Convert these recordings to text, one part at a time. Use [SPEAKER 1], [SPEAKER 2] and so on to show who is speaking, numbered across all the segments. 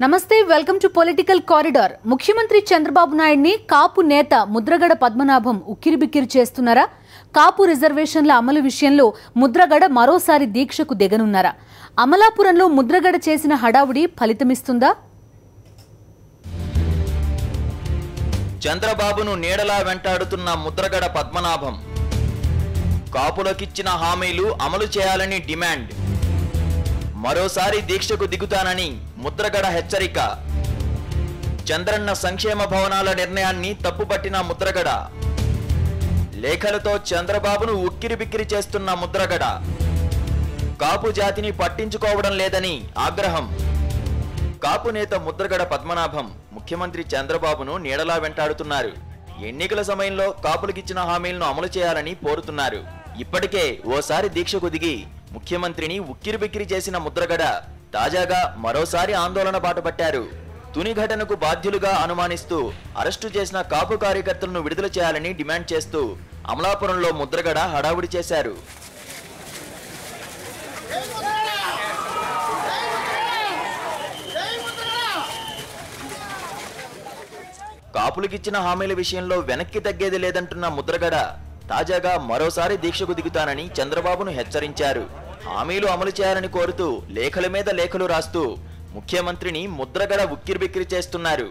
[SPEAKER 1] నమస్తే welcome to political corridor. ముఖ్యమంత్రి చంద్రబాబు నాయుడిని కాపు నేత ముద్రగడ పద్మనాభం ఉక్కిరిబిక్కిరి చేస్తున్నారా? కాపు రిజర్వేషన్ల అమలు విషయంలో ముద్రగడ మరోసారి దీక్షకు దిగనున్నారా? అమలాపురంలో ముద్రగడ చేసిన హడావుడి ఫలితమిస్తుందా?
[SPEAKER 2] చంద్రబాబును నీడలా వెంటాడుతున్న ముద్రగడ పద్మనాభం కాపులకిచ్చిన హామీలు అమలు చేయాలని డిమాండ్. మరోసారి దీక్షకు దిగుతానని ముద్రగడ హెచ్చరిక. చంద్రన్న సంక్షేమ భవనాల నిర్ణయాన్ని తప్పుపట్టిన ముద్రగడ. లేఖలతో చంద్రబాబును ఉక్కిరిబిక్కిరి చేస్తున్న ముద్రగడ. కాపు జాతిని పట్టించుకోవడం లేదని ఆగ్రహం. కాపు నేత ముద్రగడ పద్మనాభం ముఖ్యమంత్రి చంద్రబాబును నీడలా వెంటాడుతున్నారు. ఎన్నికల సమయంలో కాపులకిచ్చిన హామీలను అమలు చేయాలని కోరుతున్నారు. ఇప్పటికే ఓసారి దీక్షకు దిగి ముఖ్యమంత్రిని ఉక్కిరిబిక్కిరి చేసిన ముద్రగడ తాజాగా మరోసారి ఆందోళన బాటపట్టారు. తుని ఘటనకు బాధ్యులుగా అనుమానిస్తూ అరెస్టు చేసిన కాపు కార్యకర్తలను విడుదల చేయాలని డిమాండ్ చేస్తూ అమలాపురంలో ముద్రగడ హడావుడి చేశారు. కాపులకిచ్చిన హామీల విషయంలో వెనక్కి తగ్గేది లేదంటున్న ముద్రగడ తాజాగా మరోసారి దీక్షకు దిగుతానని చంద్రబాబును హెచ్చరించారు. హామీలు అమలు చేయాలని కోరుతూ లేఖల మీద లేఖలు రాస్తూ ముఖ్యమంత్రిని ముద్రగడ ఉక్కిరిబిక్కిరి చేస్తున్నారు.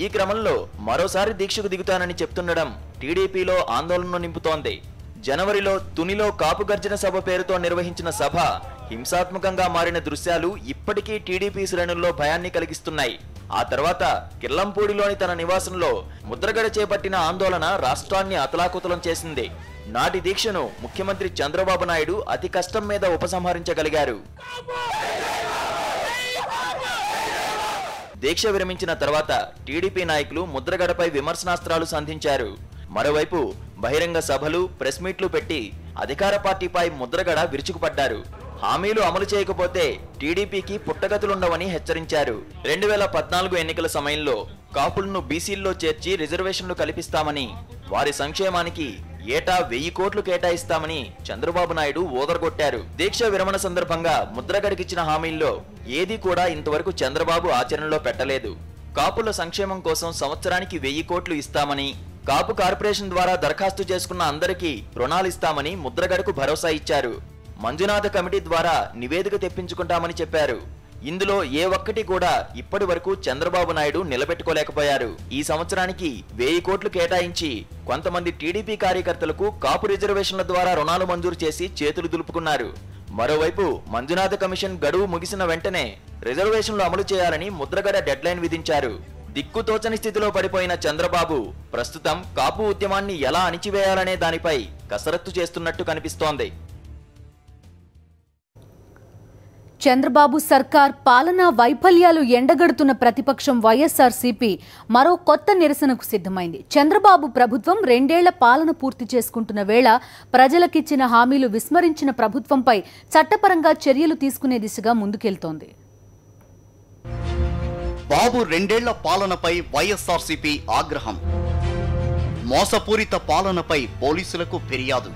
[SPEAKER 2] ఈ క్రమంలో మరోసారి దీక్షకు దిగుతానని చెప్తుండడం టీడీపీలో ఆందోళనను నింపుతోంది. జనవరిలో తునిలో కాపు గర్జన సభ పేరుతో నిర్వహించిన సభ హింసాత్మకంగా మారిన దృశ్యాలు ఇప్పటికీ టీడీపీ శ్రేణుల్లో భయాన్ని కలిగిస్తున్నాయి. ఆ తర్వాత కిర్లంపూడిలోని తన నివాసంలో ముద్రగడ చేపట్టిన ఆందోళన రాష్ట్రాన్ని అతలాకుతలం చేసింది. నాటి దీక్షను ముఖ్యమంత్రి చంద్రబాబు నాయుడు అతి కష్టం మీద ఉపసంహరించగలిగారు. దీక్ష విరమించిన తర్వాత టీడీపీ నాయకులు ముద్రగడపై విమర్శనాస్త్రాలు సంధించారు. మరోవైపు బహిరంగ సభలు, ప్రెస్ మీట్లు పెట్టి అధికార పార్టీపై ముద్రగడ విరుచుకుపడ్డారు. హామీలు అమలు చేయకపోతే టీడీపీకి పుట్టగతులుండవని హెచ్చరించారు. 2014 ఎన్నికల సమయంలో కాపులను బీసీల్లో చేర్చి రిజర్వేషన్లు కల్పిస్తామని, వారి సంక్షేమానికి ఏటా 1000 కోట్లు కేటాయిస్తామని చంద్రబాబు నాయుడు ఓదరగొట్టారు. దీక్ష విరమణ సందర్భంగా ముద్రగడకిచ్చిన హామీల్లో ఏదీ కూడా ఇంతవరకు చంద్రబాబు ఆచరణలో పెట్టలేదు. కాపుల సంక్షేమం కోసం సంవత్సరానికి 1000 కోట్లు ఇస్తామని, కాపు కార్పొరేషన్ ద్వారా దరఖాస్తు చేసుకున్న అందరికీ రుణాలు ఇస్తామని ముద్రగడకు భరోసా ఇచ్చారు. మంజునాథ కమిటీ ద్వారా నివేదిక తెప్పించుకుంటామని చెప్పారు. ఇందులో ఏ ఒక్కటి కూడా ఇప్పటి వరకు చంద్రబాబు నాయుడు నిలబెట్టుకోలేకపోయారు. ఈ సంవత్సరానికి 1000 కోట్లు కేటాయించి కొంతమంది టీడీపీ కార్యకర్తలకు కాపు రిజర్వేషన్ల ద్వారా రుణాలు మంజూరు చేసి చేతులు దులుపుకున్నారు. మరోవైపు మంజునాథ కమిషన్ గడువు ముగిసిన వెంటనే రిజర్వేషన్లు అమలు చేయాలని ముద్రగడ డెడ్లైన్ విధించారు. దిక్కుతోచని స్థితిలో పడిపోయిన చంద్రబాబు ప్రస్తుతం కాపు ఉద్యమాన్ని ఎలా అణిచివేయాలనే దానిపై కసరత్తు చేస్తున్నట్టు కనిపిస్తోంది.
[SPEAKER 1] చంద్రబాబు సర్కార్ పాలనా వైఫల్యాలు ఎండగడుతున్న ప్రతిపక్షం వైఎస్ఆర్సీపీ మరో కొత్త నిరసనకు సిద్ధమైంది. చంద్రబాబు ప్రభుత్వం 2 ఏళ్ల పాలన పూర్తి చేసుకుంటున్న వేళ ప్రజలకిచ్చిన హామీలు విస్మరించిన ప్రభుత్వంపై చట్టపరంగా చర్యలు తీసుకునే దిశగా ముందుకెళ్తోంది.
[SPEAKER 3] బాబు 2 ఏళ్ల పాలనపై వైఎస్ఆర్సీపీ ఆగ్రహం. మోసపూరిత పాలనపై పోలీసులకు ఫిర్యాదు.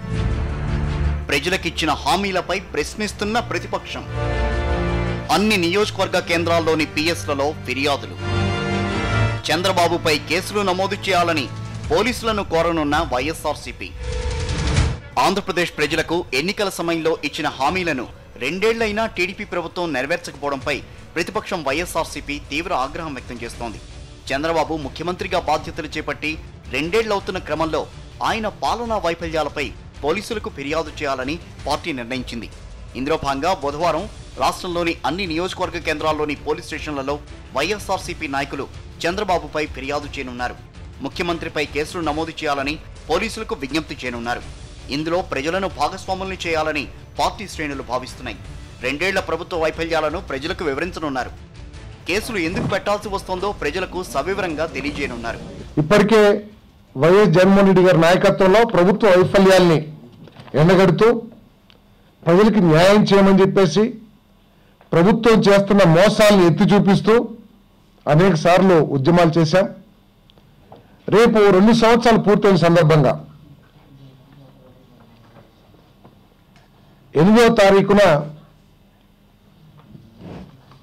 [SPEAKER 3] ప్రజలకిచ్చిన హామీలపై ప్రశ్నిస్తున్న ప్రతిపక్షం. అన్ని నియోజకవర్గ కేంద్రాల్లోని పిఎస్లలో ఫిర్యాదులు. చంద్రబాబుపై కేసులు నమోదు చేయాలని పోలీసులను కోరనున్న వైఎస్ఆర్సీపీ. ఆంధ్రప్రదేశ్ ప్రజలకు ఎన్నికల సమయంలో ఇచ్చిన హామీలను 2 ఏళ్లైనా టీడీపీ ప్రభుత్వం నెరవేర్చకపోవడంపై ప్రతిపక్షం వైఎస్ఆర్సీపీ తీవ్ర ఆగ్రహం వ్యక్తం చేస్తోంది. చంద్రబాబు ముఖ్యమంత్రిగా బాధ్యతలు చేపట్టి 2 ఏళ్లవుతున్న క్రమంలో ఆయన పాలనా వైఫల్యాలపై పోలీసులకు ఫిర్యాదు చేయాలని పార్టీ నిర్ణయించింది. ఇందులో భాగంగా బుధవారం రాష్ట్రంలోని అన్ని నియోజకవర్గ కేంద్రాల్లోని పోలీస్ స్టేషన్లలో వైఎస్ఆర్సీపీ నాయకులు చంద్రబాబుపై ఫిర్యాదు చేయనున్నారు. ముఖ్యమంత్రిపై కేసులు నమోదు చేయాలని పోలీసులకు విజ్ఞప్తి చేయనున్నారు. ఇందులో ప్రజలను భాగస్వాముల్ని చేయాలని పార్టీ శ్రేణులు భావిస్తున్నాయి. 2 ఏళ్ల ప్రభుత్వ వైఫల్యాలను ప్రజలకు వివరించనున్నారు. కేసులు ఎందుకు పెట్టాల్సి వస్తుందో ప్రజలకు సవివరంగా తెలియజేయనున్నారు.
[SPEAKER 4] ఇప్పటికే వైఎస్ జగన్మోహన్ రెడ్డి గారి నాయకత్వంలో ప్రభుత్వ వైఫల్యాల్ని ఎండగడుతూ ప్రజలకి న్యాయం చేయమని చెప్పేసి ప్రభుత్వం చేస్తున్న మోసాలను ఎత్తి చూపిస్తూ అనేక సార్లు ఉద్యమాలు చేశాం. రేపు 2 సంవత్సరాలు పూర్తయిన సందర్భంగా 8వ తారీఖున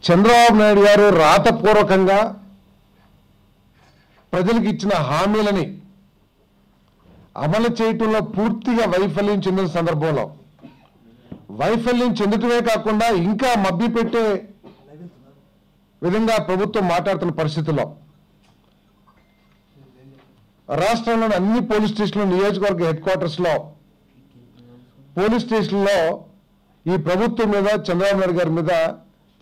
[SPEAKER 4] చంద్రబాబు నాయుడు గారు రాతపూర్వకంగా ప్రజలకు ఇచ్చిన హామీలని అమలు చేయటంలో పూర్తిగా వైఫల్యం చెందిన సందర్భంలో వైఫల్యం చెందటమే కాకుండా ఇంకా మభ్యపెట్టే విధంగా ప్రభుత్వం మాట్లాడుతున్న పరిస్థితుల్లో రాష్ట్రంలోని అన్ని పోలీస్ స్టేషన్లు నియోజకవర్గ హెడ్ క్వార్టర్స్లో పోలీస్ స్టేషన్లో ఈ ప్రభుత్వం మీద చంద్రబాబు నాయుడు గారి మీద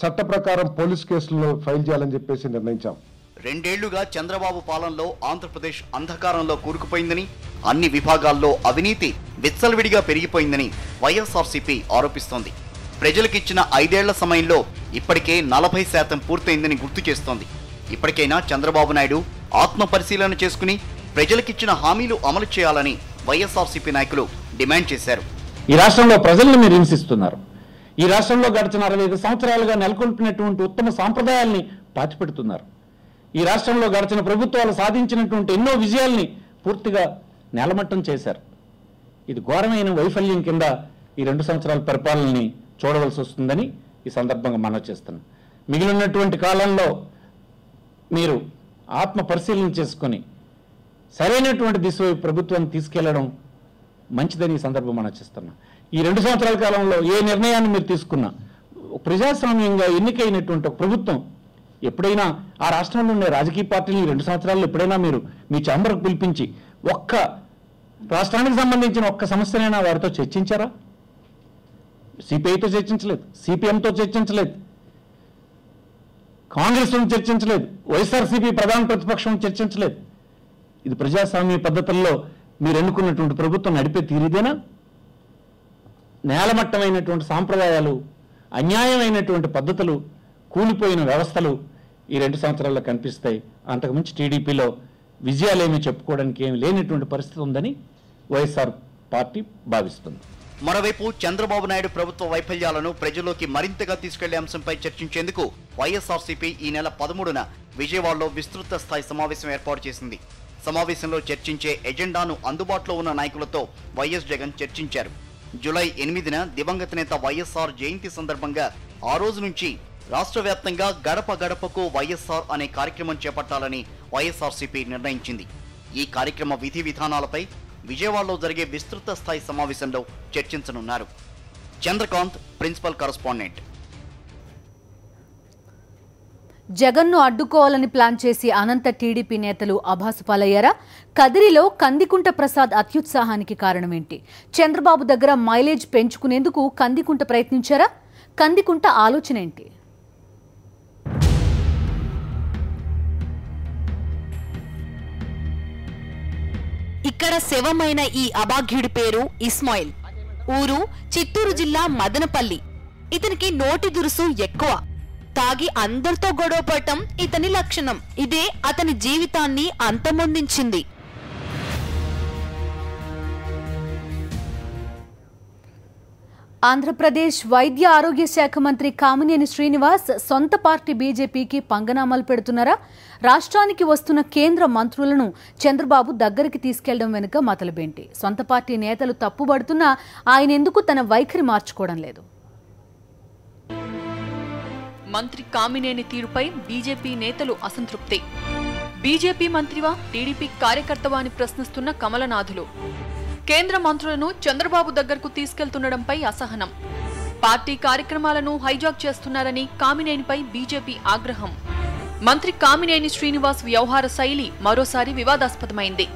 [SPEAKER 4] చట్ట ప్రకారం పోలీస్ కేసులను ఫైల్ చేయాలని చెప్పేసి నిర్ణయించాం.
[SPEAKER 3] 2 ఏళ్లుగా చంద్రబాబు పాలనలో ఆంధ్రప్రదేశ్ అంధకారంలో కూరుకుపోయిందని, అన్ని విభాగాల్లో అవినీతి విచ్చలవిడిగా పెరిగిపోయిందని వైఎస్ఆర్సీపీ ఆరోపిస్తోంది. ప్రజలకిచ్చిన 5 ఏళ్ల సమయంలో ఇప్పటికే 40% పూర్తయిందని గుర్తు చేస్తోంది. ఇప్పటికైనా చంద్రబాబు నాయుడు ఆత్మ పరిశీలన చేసుకుని ప్రజలకిచ్చిన హామీలు అమలు చేయాలని వైఎస్ఆర్సీపీ నాయకులు డిమాండ్ చేశారు.
[SPEAKER 5] ఈ రాష్ట్రంలో ప్రజలను మీరు హింసిస్తున్నారు. ఈ రాష్ట్రంలో గడిచిన 65 సంవత్సరాలుగా నెలకొల్పినటువంటి ఉత్తమ సాంప్రదాయాల్ని పాతిపెడుతున్నారు. ఈ రాష్ట్రంలో గడిచిన ప్రభుత్వాలు సాధించినటువంటి ఎన్నో విజయాల్ని పూర్తిగా నేలమట్టం చేశారు. ఇది ఘోరమైన వైఫల్యం కింద ఈ 2 సంవత్సరాల పరిపాలనని చూడవలసి వస్తుందని ఈ సందర్భంగా మనవి చేస్తున్నాం. మిగిలినటువంటి కాలంలో మీరు ఆత్మ పరిశీలన చేసుకొని సరైనటువంటి దిశ ప్రభుత్వాన్ని తీసుకెళ్లడం మంచిదని ఈ సందర్భం మనం చేస్తున్నాం. ఈ 2 సంవత్సరాల కాలంలో ఏ నిర్ణయాన్ని మీరు తీసుకున్నా ప్రజాస్వామ్యంగా ఎన్నికైనటువంటి ఒక ప్రభుత్వం ఎప్పుడైనా ఆ రాష్ట్రంలో ఉండే రాజకీయ పార్టీలు 2 సంవత్సరాల్లో ఎప్పుడైనా మీరు మీ ఛాంబర్కు పిలిపించి ఒక్క రాష్ట్రానికి సంబంధించిన ఒక్క సమస్యనైనా వారితో చర్చించారా? సిపిఐతో చర్చించలేదు, సిపిఎంతో చర్చించలేదు, కాంగ్రెస్తో చర్చించలేదు, వైఎస్ఆర్సీపీ ప్రధాన ప్రతిపక్షం చర్చించలేదు. ఇది ప్రజాస్వామ్య పద్ధతుల్లో మీరు ఎన్నుకున్నటువంటి ప్రభుత్వం నడిపే తీరిదేనా? నేలమట్టమైనటువంటి సాంప్రదాయాలు, అన్యాయమైనటువంటి పద్ధతులు, కూలిపోయిన వ్యవస్థలు ఈ 2 సంవత్సరాల్లో కనిపిస్తాయి. అంతకుమించి టీడీపీలో విజయాలేమీ చెప్పుకోవడానికి ఏమి లేనటువంటి పరిస్థితి ఉందని వైఎస్ఆర్ పార్టీ భావిస్తుంది.
[SPEAKER 3] మరోవైపు చంద్రబాబు నాయుడు ప్రభుత్వ వైఫల్యాలను ప్రజల్లోకి మరింతగా తీసుకెళ్లే అంశంపై చర్చించేందుకు వైఎస్ఆర్సీపీ ఈ నెల 13న విజయవాడలో విస్తృత స్థాయి సమావేశం ఏర్పాటు చేసింది. సమావేశంలో చర్చించే ఎజెండాను అందుబాటులో ఉన్న నాయకులతో వైఎస్ జగన్ చర్చించారు. జూలై 8న దివంగత నేత వైఎస్ఆర్ జయంతి సందర్భంగా ఆ రోజు నుంచి రాష్ట్ర వ్యాప్తంగా గడప గడపకు వైఎస్ఆర్ అనే కార్యక్రమం చేపట్టాలని వైఎస్ఆర్సీపీ నిర్ణయించింది. ఈ కార్యక్రమ విధి విధానాలపై విజయవాడలో జరిగే విస్తృత స్థాయి సమావేశంలో చర్చించనున్నారు. Chandrakant, principal correspondent.
[SPEAKER 1] జగన్ను అడ్డుకోవాలని ప్లాన్ చేసి అనంత టీడీపీ నేతలు అభాసుపాలయ్యారా? కదిరిలో కందికుంట ప్రసాద్ అత్యుత్సాహానికి కారణమేంటి? చంద్రబాబు దగ్గర మైలేజ్ పెంచుకునేందుకు కందికుంట ప్రయత్నించారా? కందికుంట ఆలోచన ఏంటి?
[SPEAKER 6] ఇక్కడ శవమైన ఈ అభాగ్యుడి పేరు ఇస్మాయిల్. ఊరు చిత్తూరు జిల్లా మదనపల్లి. ఇతనికి నోటి దురుసు ఎక్కువ. తాగి అందరితో గొడవపడటం ఇతని లక్షణం. ఇదే అతని జీవితాన్ని అంతమొందించింది.
[SPEAKER 1] ఆంధ్రప్రదేశ్ వైద్య ఆరోగ్య శాఖ మంత్రి కామినేని శ్రీనివాస్ సొంత పార్టీ బీజేపీకి పంగనామాలు పెడుతున్నారా? రాష్ట్రానికి వస్తున్న కేంద్ర మంత్రులను చంద్రబాబు దగ్గరికి తీసుకెళ్లడం వెనుక మతలబేంటి? సొంత పార్టీ నేతలు తప్పుబడుతున్నా ఆయన ఎందుకు తన వైఖరి మార్చుకోవడం లేదు?
[SPEAKER 7] మంత్రి కామినేని తీరుపై బీజేపీ నేతలు అసంతృప్తి. బీజేపీ మంత్రివా, టీడీపీ కార్యకర్తవా అని ప్రశ్నిస్తున్న కమలనాథులు. కేంద్ర మంత్రులను చంద్రబాబు దగ్గరకు తీసుకెళ్తుండడంపై అసహనం. పార్టీ కార్యక్రమాలను హైజాక్ చేస్తున్నారని కామినేనిపై బీజేపీ ఆగ్రహం. మంత్రి కామినేని శ్రీనివాస్ వ్యవహార శైలి మరోసారి వివాదాస్పదమైంది.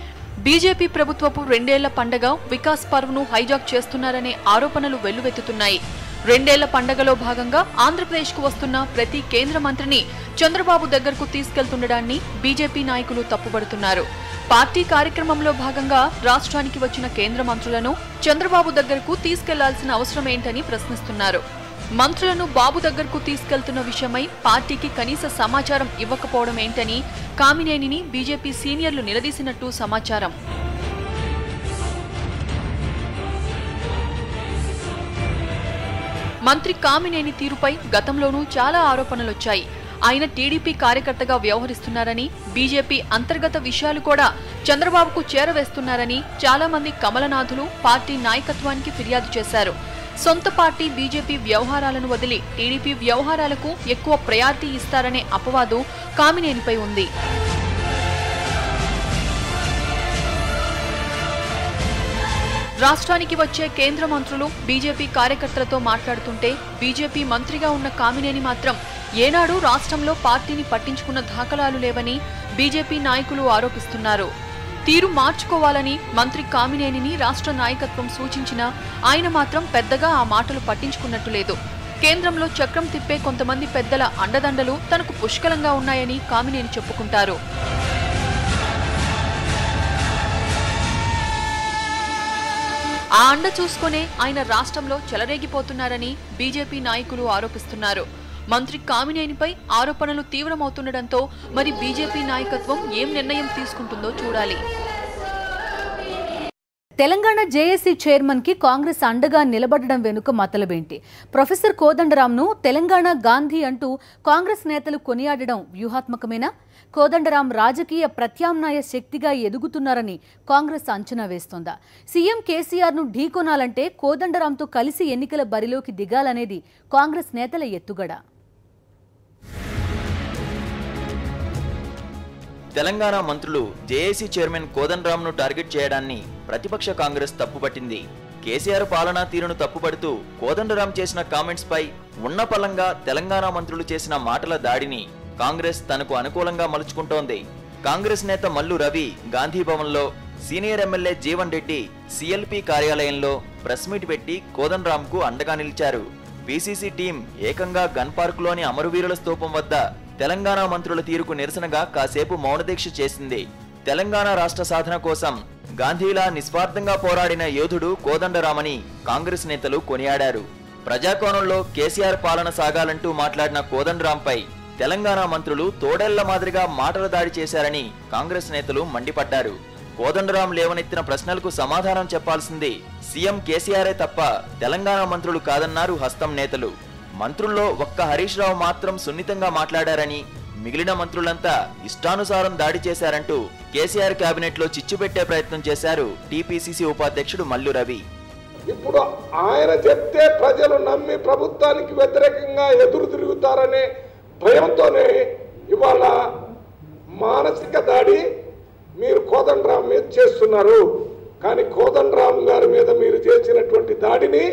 [SPEAKER 7] బీజేపీ ప్రభుత్వపు 2 ఏళ్ల పండగ వికాస్ పర్వ్ను హైజాక్ చేస్తున్నారనే ఆరోపణలు వెల్లువెత్తుతున్నాయి. 2 ఏళ్ల పండగలో భాగంగా ఆంధ్రప్రదేశ్కు వస్తున్న ప్రతి కేంద్ర మంత్రిని చంద్రబాబు దగ్గరకు తీసుకెళ్తుండడాన్ని బీజేపీ నాయకులు తప్పుబడుతున్నారు. పార్టీ కార్యక్రమంలో భాగంగా రాష్ట్రానికి వచ్చిన కేంద్ర మంత్రులను చంద్రబాబు దగ్గరకు తీసుకెళ్లాల్సిన అవసరం ఏంటని ప్రశ్నిస్తున్నారు. మంత్రులను బాబు దగ్గరకు తీసుకెళ్తున్న విషయమై పార్టీకి కనీస సమాచారం ఇవ్వకపోవడం ఏంటని కామినేనిని బీజేపీ సీనియర్లు నిలదీసినట్టు సమాచారం. మంత్రి కామినేని తీరుపై గతంలోనూ చాలా ఆరోపణలొచ్చాయి. ఆయన టీడీపీ కార్యకర్తగా వ్యవహరిస్తున్నారని, బీజేపీ అంతర్గత విషయాలు కూడా చంద్రబాబుకు చేరవేస్తున్నారని చాలా మంది కమలనాథులు పార్టీ నాయకత్వానికి ఫిర్యాదు చేశారు. సొంత పార్టీ బీజేపీ వ్యవహారాలను వదిలి టీడీపీ వ్యవహారాలకు ఎక్కువ ప్రయారిటీ ఇస్తారనే అపవాదు కామినేనిపై ఉంది. రాష్ట్రానికి వచ్చే కేంద్ర మంత్రులు బీజేపీ కార్యకర్తలతో మాట్లాడుతుంటే బీజేపీ మంత్రిగా ఉన్న కామినేని మాత్రం ఏనాడు రాష్ట్రంలో పార్టీని పట్టించుకున్న దాఖలాలు లేవని బీజేపీ నాయకులు ఆరోపిస్తున్నారు. తీరు మార్చుకోవాలని మంత్రి కామినేనిని రాష్ట్ర నాయకత్వం సూచించినా ఆయన మాత్రం పెద్దగా ఆ మాటలు పట్టించుకున్నట్టు లేదు. కేంద్రంలో చక్రం తిప్పే కొంతమంది పెద్దల అండదండలు తనకు పుష్కలంగా ఉన్నాయని కామినేని చెప్పుకుంటారు. ఆ అండ చూసుకునే ఆయన రాష్ట్రంలో చెలరేగిపోతున్నారని బీజేపీ నాయకులు ఆరోపిస్తున్నారు. మంత్రి కామినేనిపై ఆరోపణలు తీవ్రమవుతుండటంతో మరి బీజేపీ నాయకత్వం ఏం నిర్ణయం తీసుకుంటుందో చూడాలి.
[SPEAKER 1] తెలంగాణ జేఏసీ చైర్మన్ కి కాంగ్రెస్ అండగా నిలబడడం వెనుక మతలబేంటి? ప్రొఫెసర్ కోదండరాంను తెలంగాణ గాంధీ అంటూ కాంగ్రెస్ నేతలు కొనియాడడం వ్యూహాత్మకమేనా? కోదండరాం రాజకీయ ప్రత్యామ్నాయ శక్తిగా ఎదుగుతున్నారని కాంగ్రెస్ అంచనా వేస్తోందా? సీఎం కేసీఆర్ను ఢీకొనాలంటే కోదండరాంతో కలిసి ఎన్నికల బరిలోకి దిగాలనేది కాంగ్రెస్ నేతల ఎత్తుగడ.
[SPEAKER 2] తెలంగాణ మంత్రులు జేఏసీ చైర్మన్ కోదండరాంను టార్గెట్ చేయడాన్ని ప్రతిపక్ష కాంగ్రెస్ తప్పుపట్టింది. కేసీఆర్ పాలనా తీరును తప్పుపడుతూ కోదండరాం చేసిన కామెంట్స్ పై ఉన్నపలంగా తెలంగాణ మంత్రులు చేసిన మాటల దాడిని కాంగ్రెస్ తనకు అనుకూలంగా మలుచుకుంటోంది. కాంగ్రెస్ నేత మల్లు రవి గాంధీ భవన్లో, senior MLA Jeevan Reddy CLP కార్యాలయంలో ప్రెస్ మీట్ పెట్టి కోదండరాంకు అండగా నిలిచారు. పీసీసీ టీం ఏకంగా గన్ పార్కులోని అమరవీరుల స్తూపం వద్ద తెలంగాణ మంత్రుల తీరుకు నిరసనగా కాసేపు మౌనదీక్ష చేసింది. తెలంగాణ రాష్ట్ర సాధన కోసం గాంధీలా నిస్వార్థంగా పోరాడిన యోధుడు కోదండరామని కాంగ్రెస్ నేతలు కొనియాడారు. ప్రజాకోణంలో కేసీఆర్ పాలన సాగాలంటూ మాట్లాడిన కోదండరాంపై తెలంగాణ మంత్రులు తోడేళ్ల మాదిరిగా మాటల దాడి చేశారని కాంగ్రెస్ నేతలు మండిపడ్డారు. కోదండరాం లేవనెత్తిన ప్రశ్నలకు సమాధానం చెప్పాల్సింది సీఎం కేసీఆరే తప్ప తెలంగాణ మంత్రులు కాదన్నారు హస్తం నేతలు. మంత్రుల్లో ఒక్క హరీష్ రావు మాత్రం సున్నితంగా మాట్లాడారని, మిగిలిన మంత్రులంతా ఇష్టానుసారం దాడి చేశారంటూ కేసీఆర్ కేబినెట్ లో చిచ్చు పెట్టే ప్రయత్నం చేశారు టీపీసీసీ ఉపాధ్యక్షుడు మల్లు రవి.
[SPEAKER 8] ఇప్పుడు ఆయన చెప్తే ప్రజలు నమ్మి ప్రభుత్వానికి వ్యతిరేకంగా ఎదురు తిరుగుతారనే భయంతోనే ఇవాళ మానసిక దాడి మీరు కోదండరాం మీద చేస్తున్నారు. కానీ కోదండరాం గారి మీద మీరు చేసినటువంటి దాడిని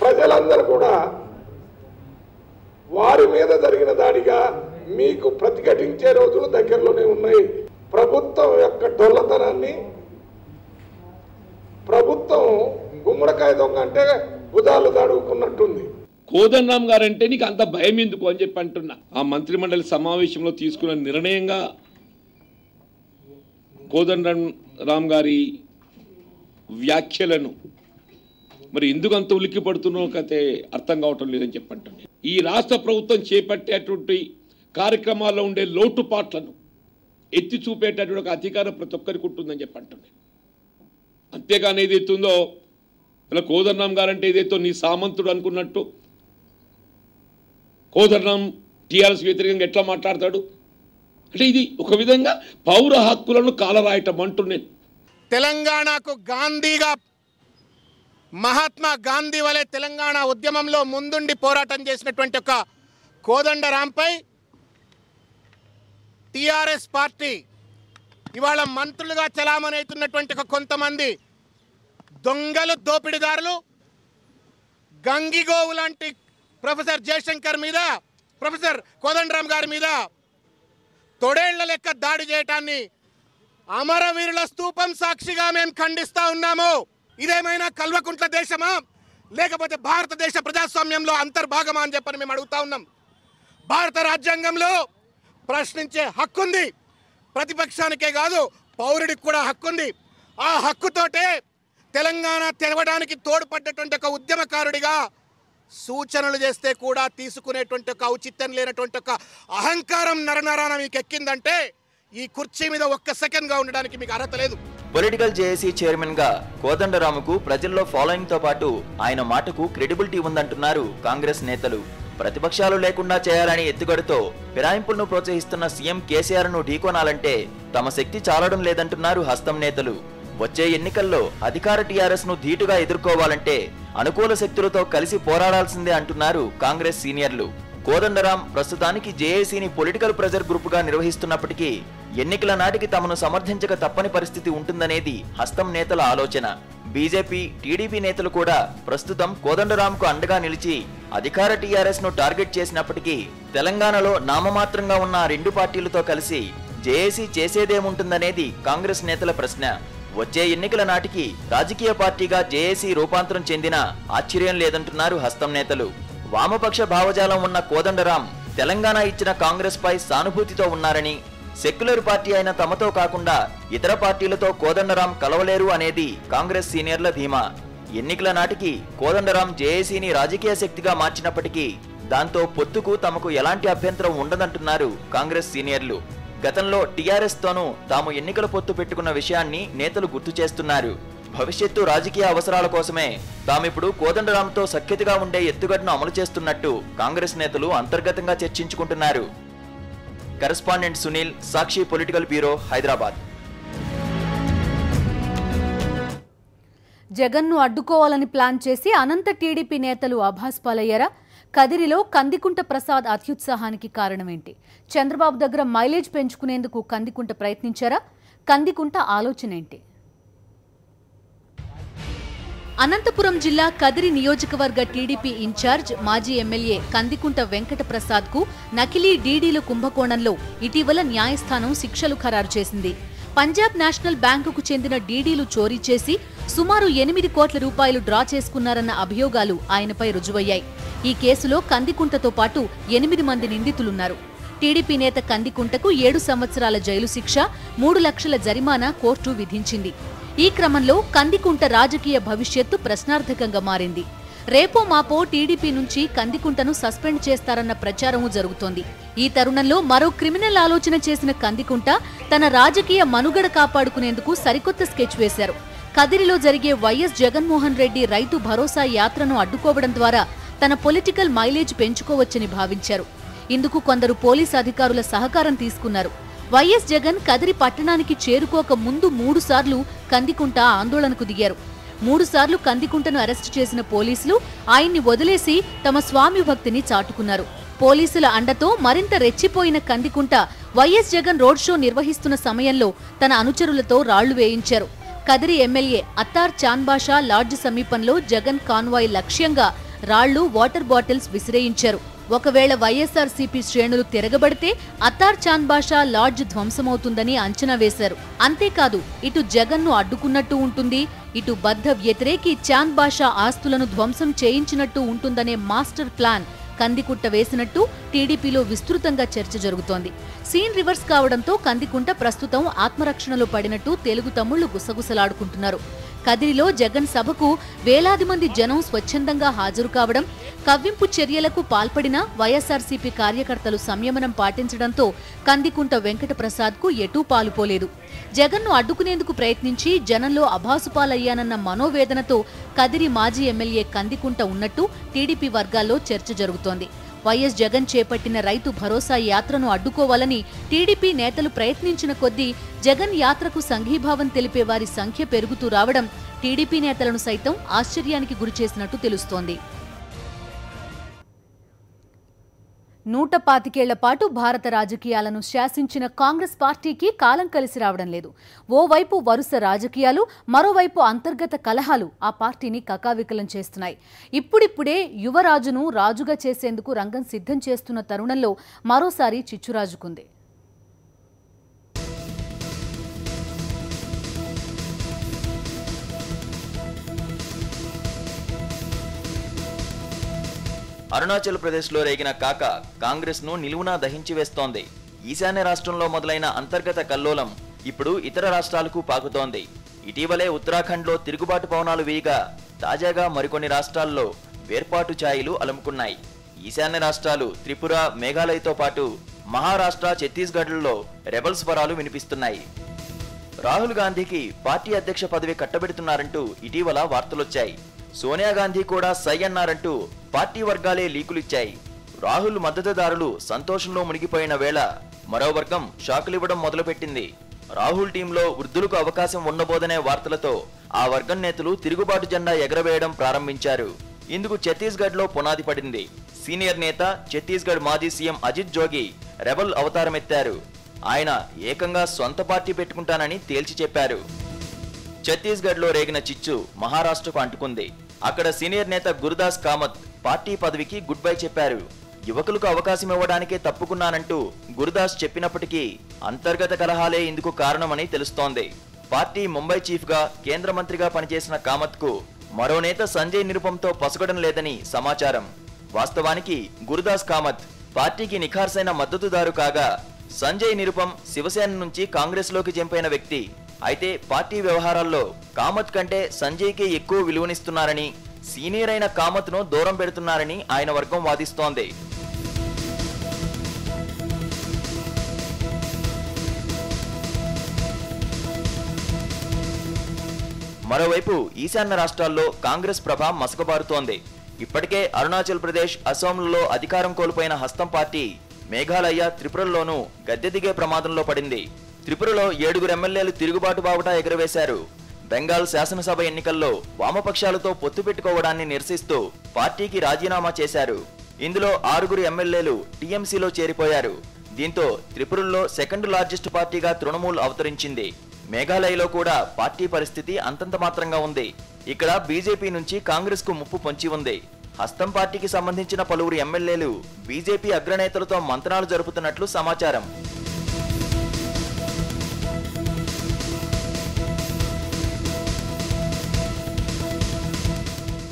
[SPEAKER 8] ప్రజలందరూ కూడా వారి మీద జరిగిన దాడిగా మీకు ప్రతిఘటించే రోజులు దగ్గరలోనే ఉన్నాయి. ప్రభుత్వం యొక్క డొల్లతనాన్ని, ప్రభుత్వం గుమ్మడికాయ దొంగ అంటే భుజాలు దాడుకున్నట్టుంది.
[SPEAKER 9] కోదండరాం గారంటే నీకు అంత భయం ఎందుకు అని చెప్పి అంటున్నా. ఆ మంత్రిమండలి సమావేశంలో తీసుకున్న నిర్ణయంగా కోదండరాం గారి వ్యాఖ్యలను మరి ఎందుకు అంత ఉలిక్కి పడుతున్నావు కతే అర్థం కావటం లేదని చెప్పంటున్నాను. ఈ రాష్ట్ర ప్రభుత్వం చేపట్టేటువంటి కార్యక్రమాల్లో ఉండే లోటుపాట్లను ఎత్తి చూపేటటువంటి ఒక అధికారం ప్రతి ఒక్కరికి ఉంటుందని చెప్పంటున్నాను. అంతేగాని ఏదైతుందో ఇలా కోదండరాం గారంటే ఏదైతే నీ సామంతుడు అనుకున్నట్టు కోదండరాం టీఆర్ఎస్ వ్యతిరేకంగా ఎట్లా మాట్లాడతాడు అంటే ఇది ఒక విధంగా పౌర హక్కులను కాలరాయటం అంటున్నాను.
[SPEAKER 10] తెలంగాణకు గాంధీగా మహాత్మా గాంధీ వలె తెలంగాణ ఉద్యమంలో ముందుండి పోరాటం చేసినటువంటి ఒక కోదండరాంపై టీఆర్ఎస్ పార్టీ ఇవాళ మంత్రులుగా చలామణి అవుతున్నటువంటి ఒక కొంతమంది దొంగలు, దోపిడీదారులు, గంగిగోవు లాంటి ప్రొఫెసర్ జయశంకర్ మీద, ప్రొఫెసర్ కోదండరాం గారి మీద తొడేళ్ల లెక్క దాడి చేయటాన్ని అమరవీరుల స్తూపం సాక్షిగా మేము ఖండిస్తా ఉన్నాము. ఇదేమైనా కల్వకుంట్ల దేశమా లేకపోతే భారతదేశ ప్రజాస్వామ్యంలో అంతర్భాగమా అని చెప్పని మేము అడుగుతా ఉన్నాం. భారత రాజ్యాంగంలో ప్రశ్నించే హక్కుంది, ప్రతిపక్షానికే కాదు పౌరుడికి కూడా హక్కుంది. ఆ హక్కుతోటే తెలంగాణ తెరవడానికి తోడ్పడ్డటువంటి ఒక ఉద్యమకారుడిగా సూచనలు చేస్తే కూడా తీసుకునేటువంటి ఒక ఔచిత్యం లేనటువంటి ఒక అహంకారం నరనరాన మీకు ఎక్కిందంటే ఈ కుర్చీ మీద ఒక్క సెకండ్ గా ఉండడానికి మీకు అర్హత లేదు.
[SPEAKER 2] పొలిటికల్ జేఏసీ చైర్మన్ గా కోదండరాముకు ప్రజల్లో ఫాలోయింగ్ తో పాటు ఆయన మాటకు క్రెడిబిలిటీ ఉందంటున్నారు కాంగ్రెస్ నేతలు. ప్రతిపక్షాలు లేకుండా చేయాలని ఎత్తుగడతో ఫిరాయింపులను ప్రోత్సహిస్తున్న సీఎం కేసీఆర్ ను ఢీకొనాలంటే తమ శక్తి చాలడం లేదంటున్నారు హస్తం నేతలు. వచ్చే ఎన్నికల్లో అధికార టీఆర్ఎస్ ను ధీటుగా ఎదుర్కోవాలంటే అనుకూల శక్తులతో కలిసి పోరాడాల్సిందే అంటున్నారు కాంగ్రెస్ సీనియర్లు. కోదండరాం ప్రస్తుతానికి జేఏసీని పొలిటికల్ ప్రెజర్ గ్రూప్ గా నిర్వహిస్తున్నప్పటికీ ఎన్నికల నాటికి తమను సమర్థించక తప్పని పరిస్థితి ఉంటుందనేది హస్తం నేతల ఆలోచన. బీజేపీ, టీడీపీ నేతలు కూడా ప్రస్తుతం కోదండరాంకు అండగా నిలిచి అధికార టీఆర్ఎస్ ను టార్గెట్ చేసినప్పటికీ తెలంగాణలో నామమాత్రంగా ఉన్న ఆ రెండు పార్టీలతో కలిసి జేఏసీ చేసేదేముంటుందనేది కాంగ్రెస్ నేతల ప్రశ్న. వచ్చే ఎన్నికల నాటికి రాజకీయ పార్టీగా జేఏసీ రూపాంతరం చెందినా ఆశ్చర్యం లేదంటున్నారు హస్తం నేతలు. వామపక్ష భావజాలం ఉన్న కోదండరాం తెలంగాణ ఇచ్చిన కాంగ్రెస్ పై సానుభూతితో ఉన్నారని, సెక్యులర్ పార్టీ అయిన తమతో కాకుండా ఇతర పార్టీలతో కోదండరాం కలవలేరు అనేది కాంగ్రెస్ సీనియర్ల ధీమా. ఎన్నికల నాటికి కోదండరాం జేఏసీని రాజకీయ శక్తిగా మార్చినప్పటికీ దాంతో పొత్తుకు తమకు ఎలాంటి అభ్యంతరం ఉండదంటున్నారు కాంగ్రెస్ సీనియర్లు. గతంలో టీఆర్ఎస్ తోనూ తాము ఎన్నికల పొత్తు పెట్టుకున్న విషయాన్ని నేతలు గుర్తు చేస్తున్నారు. భవిష్యత్తు రాజకీయ అవసరాల కోసమే తామిప్పుడు కోదండరాంతో సఖ్యతగా ఉండే ఎత్తుగడను అమలు చేస్తున్నట్టు కాంగ్రెస్ నేతలు అంతర్గతంగా చర్చించుకుంటున్నారు. కరెస్పాండెంట్ సునీల్, సాక్షి పొలిటికల్ బ్యూరో, హైదరాబాద్.
[SPEAKER 1] జగన్ను అడ్డుకోవాలని ప్లాన్ చేసి అనంత టీడీపీ నేతలు అభాస్పాలయ్యారా? కదిరిలో కందికుంట ప్రసాద్ అత్యుత్సాహానికి కారణమేంటి? చంద్రబాబు దగ్గర మైలేజ్ పెంచుకునేందుకు కందికుంట ప్రయత్నించారా? కందికుంట ఆలోచన ఏంటి? అనంతపురం జిల్లా కదిరి నియోజకవర్గ టీడీపీ ఇన్ఛార్జ్ మాజీ ఎమ్మెల్యే కందికుంట వెంకట ప్రసాద్ కు నకిలీ డీడీల కుంభకోణంలో ఇటీవల న్యాయస్థానం శిక్షలు ఖరారు చేసింది. పంజాబ్ నేషనల్ బ్యాంకుకు చెందిన డీడీలు చోరీ చేసి సుమారు 8 కోట్ల రూపాయలు డ్రా చేసుకున్నారన్న అభియోగాలు ఆయనపై రుజువయ్యాయి. ఈ కేసులో కందికుంటతో పాటు 8 మంది నిందితులున్నారు. టీడీపీ నేత కందికుంటకు 7 సంవత్సరాల జైలు శిక్ష, 3 లక్షల జరిమానా కోర్టు విధించింది. ఈ క్రమంలో కందికుంట రాజకీయ భవిష్యత్తు ప్రశ్నార్థకంగా మారింది. రేపో మాపో టీడీపీ నుంచి కందికుంటను సస్పెండ్ చేస్తారన్న ప్రచారమూ జరుగుతోంది. ఈ తరుణంలో మరో క్రిమినల్ ఆలోచన చేసిన కందికుంట తన రాజకీయ మనుగడ కాపాడుకునేందుకు సరికొత్త స్కెచ్ వేశారు. కదిరిలో జరిగే వైఎస్ జగన్మోహన్ రెడ్డి రైతు భరోసా యాత్రను అడ్డుకోవడం ద్వారా తన పొలిటికల్ మైలేజ్ పెంచుకోవచ్చని భావించారు. ఇందుకు కొందరు పోలీసు అధికారుల సహకారం తీసుకున్నారు. వైఎస్ జగన్ కదిరి పట్టణానికి చేరుకోక ముందు 3 సార్లు కందికుంట ఆందోళనకు దిగారు. 3 సార్లు కందికుంటను అరెస్టు చేసిన పోలీసులు ఆయన్ని వదిలేసి తమ స్వామి భక్తిని చాటుకున్నారు. పోలీసుల అండతో మరింత రెచ్చిపోయిన Kandikunta YS Jagan road show నిర్వహిస్తున్న సమయంలో తన అనుచరులతో రాళ్లు వేయించారు. కదిరి ఎమ్మెల్యే అత్తార్ చాన్బాషా లాడ్జ్ సమీపంలో జగన్ కాన్వాయ్ లక్ష్యంగా రాళ్లు, వాటర్ బాటిల్స్ విసిరేయించారు. ఒకవేళ వైఎస్ఆర్సీపీ శ్రేణులు తిరగబడితే అత్తార్ చాన్బాషా లాడ్జ్ ధ్వంసమవుతుందని అంచనా వేశారు. అంతేకాదు, ఇటు జగన్ను అడ్డుకున్నట్టు ఉంటుంది, ఇటు బద్ధ వ్యతిరేకి చాన్బాషా ఆస్తులను ధ్వంసం చేయించినట్టు ఉంటుందనే మాస్టర్ ప్లాన్ కందికుంట వేసినట్టు టీడీపీలో విస్తృతంగా చర్చ జరుగుతోంది. సీన్ రివర్స్ కావడంతో కందికుంట ప్రస్తుతం ఆత్మరక్షణలో పడినట్టు తెలుగు తమ్ముళ్లు గుసగుసలాడుకుంటున్నారు. కదిరిలో జగన్ సభకు వేలాది మంది జనం స్వచ్ఛందంగా హాజరు కావడం, కవ్వింపు చర్యలకు పాల్పడిన వైఎస్ఆర్సీపీ కార్యకర్తలు సంయమనం పాటించడంతో కందికుంట వెంకట ప్రసాద్కు ఎటూ పాలుపోలేదు. జగన్ను అడ్డుకునేందుకు ప్రయత్నించి జనంలో అభాసుపాలయ్యానన్న మనోవేదనతో కదిరి మాజీ ఎమ్మెల్యే కందికుంట ఉన్నట్టు టీడీపీ వర్గాల్లో చర్చ జరుగుతోంది. వైఎస్ జగన్ చేపట్టిన రైతు భరోసా యాత్రను అడ్డుకోవాలని టీడీపీ నేతలు ప్రయత్నించిన కొద్దీ జగన్ యాత్రకు సంఘీభావం తెలిపే వారి సంఖ్య పెరుగుతూ రావడం టీడీపీ నేతలను సైతం ఆశ్చర్యానికి గురిచేసినట్టు తెలుస్తోంది. 125 ఏళ్ల పాటు భారత రాజకీయాలను శాసించిన కాంగ్రెస్ పార్టీకి కాలం కలిసి రావడం లేదు. ఓవైపు వరుస రాజకీయాలు, మరోవైపు అంతర్గత కలహాలు ఆ పార్టీని కకావికలం చేస్తున్నాయి. ఇప్పుడిప్పుడే యువరాజును రాజుగా చేసేందుకు రంగం సిద్ధం చేస్తున్న తరుణంలో మరోసారి చిచ్చురాజుకుంది.
[SPEAKER 2] అరుణాచల్ ప్రదేశ్లో రేగిన కాక కాంగ్రెస్ ను నిలువునా దహించి వేస్తోంది. ఈశాన్య రాష్ట్రంలో మొదలైన అంతర్గత కల్లోలం ఇప్పుడు ఇతర రాష్ట్రాలకు పాకుతోంది. ఇటీవలే ఉత్తరాఖండ్లో తిరుగుబాటు పవనాలు వీయగా తాజాగా మరికొన్ని రాష్ట్రాల్లో వేర్పాటు ఛాయలు అలుముకున్నాయి. ఈశాన్య రాష్ట్రాలు త్రిపుర, మేఘాలయతో పాటు మహారాష్ట్ర, ఛత్తీస్గఢ్లలో రెబల్ స్వరాలు వినిపిస్తున్నాయి. రాహుల్ గాంధీకి పార్టీ అధ్యక్ష పదవి కట్టబెడుతున్నారంటూ ఇటీవల వార్తలొచ్చాయి. సోనియా గాంధీ కూడా సై అన్నారంటూ పార్టీ వర్గాలే లీకులిచ్చాయి. రాహుల్ మద్దతుదారులు సంతోషంలో మునిగిపోయిన వేళ మరో వర్గం షాకులివ్వడం మొదలుపెట్టింది. రాహుల్ టీంలో వృద్ధులకు అవకాశం ఉండబోదనే వార్తలతో ఆ వర్గం నేతలు తిరుగుబాటు జెండా ఎగరవేయడం ప్రారంభించారు. ఇందుకు ఛత్తీస్గఢ్లో పునాది పడింది. సీనియర్ నేత ఛత్తీస్గఢ్ మాజీ సీఎం అజిత్ జోగి రెబల్ అవతారమెత్తారు. ఆయన ఏకంగా సొంత పార్టీ పెట్టుకుంటానని తేల్చి చెప్పారు. ఛత్తీస్గఢ్లో రేగిన చిచ్చు మహారాష్ట్రకు అంటుకుంది. అక్కడ సీనియర్ నేత గురుదాస్ కామత్ పార్టీ పదవికి గుడ్ బై చెప్పారు. యువకులకు అవకాశం ఇవ్వడానికే తప్పుకున్నానంటూ గురుదాస్ చెప్పినప్పటికీ అంతర్గత కలహాలే ఇందుకు కారణమని తెలుస్తోంది. పార్టీ ముంబై చీఫ్ గా కేంద్ర మంత్రిగా పనిచేసిన కామత్ కు మరో నేత సంజయ్ నిరుపంతో పొసగడం లేదని సమాచారం. వాస్తవానికి గురుదాస్ కామత్ పార్టీకి నిఖార్సైన మద్దతుదారు కాగా, సంజయ్ నిరుపం శివసేన నుంచి కాంగ్రెస్ లోకి జంపైన వ్యక్తి. అయితే పార్టీ వ్యవహారాల్లో కామత్ కంటే సంజయ్కే ఎక్కువ విలువనిస్తున్నారని, సీనియర్ అయిన కామత్ ను దూరం పెడుతున్నారని ఆయన వర్గం వాదిస్తోంది. మరోవైపు ఈశాన్య రాష్ట్రాల్లో కాంగ్రెస్ ప్రభ మసకబారుతోంది. ఇప్పటికే అరుణాచల్ ప్రదేశ్, అసోంలలో అధికారం కోల్పోయిన హస్తం పార్టీ మేఘాలయ, త్రిపురల్లోనూ గద్దె దిగే ప్రమాదంలో పడింది. త్రిపురలో 7 ఎమ్మెల్యేలు తిరుగుబాటు బావుటా ఎగురవేశారు. బెంగాల్ శాసనసభ ఎన్నికల్లో వామపక్షాలతో పొత్తు పెట్టుకోవడాన్ని నిరసిస్తూ పార్టీకి రాజీనామా చేశారు. ఇందులో 6 ఎమ్మెల్యేలు టీఎంసీలో చేరిపోయారు. దీంతో త్రిపురలో సెకండ్ లార్జెస్ట్ పార్టీగా తృణమూల్ అవతరించింది. మేఘాలయలో కూడా పార్టీ పరిస్థితి అంతంత మాత్రంగా ఉంది. ఇక్కడ బీజేపీ నుంచి కాంగ్రెస్ కు ముప్పు పొంచి ఉంది. హస్తం పార్టీకి సంబంధించిన పలువురు ఎమ్మెల్యేలు బీజేపీ అగ్రనేతలతో మంత్రాలు జరుపుతున్నట్లు సమాచారం.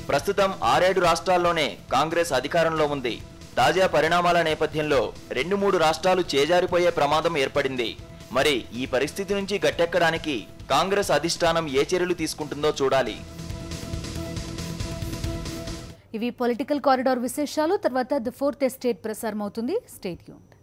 [SPEAKER 2] ప్రస్తుతం 6-7 రాష్ట్రాల్లోనే కాంగ్రెస్ అధికారంలో ఉంది. తాజా పరిణామాల నేపథ్యంలో 2-3 రాష్ట్రాలు చేజారిపోయే ప్రమాదం ఏర్పడింది. మరి ఈ పరిస్థితి నుంచి గట్టెక్కడానికి కాంగ్రెస్ అధిష్టానం ఏ చర్యలు తీసుకుంటుందో చూడాలి.
[SPEAKER 1] ఇవి పొలిటికల్ కారిడార్ విశేషాలు. తర్వాత ది 4th ఎస్టేట్ ప్రసారం అవుతుంది. Stay tuned.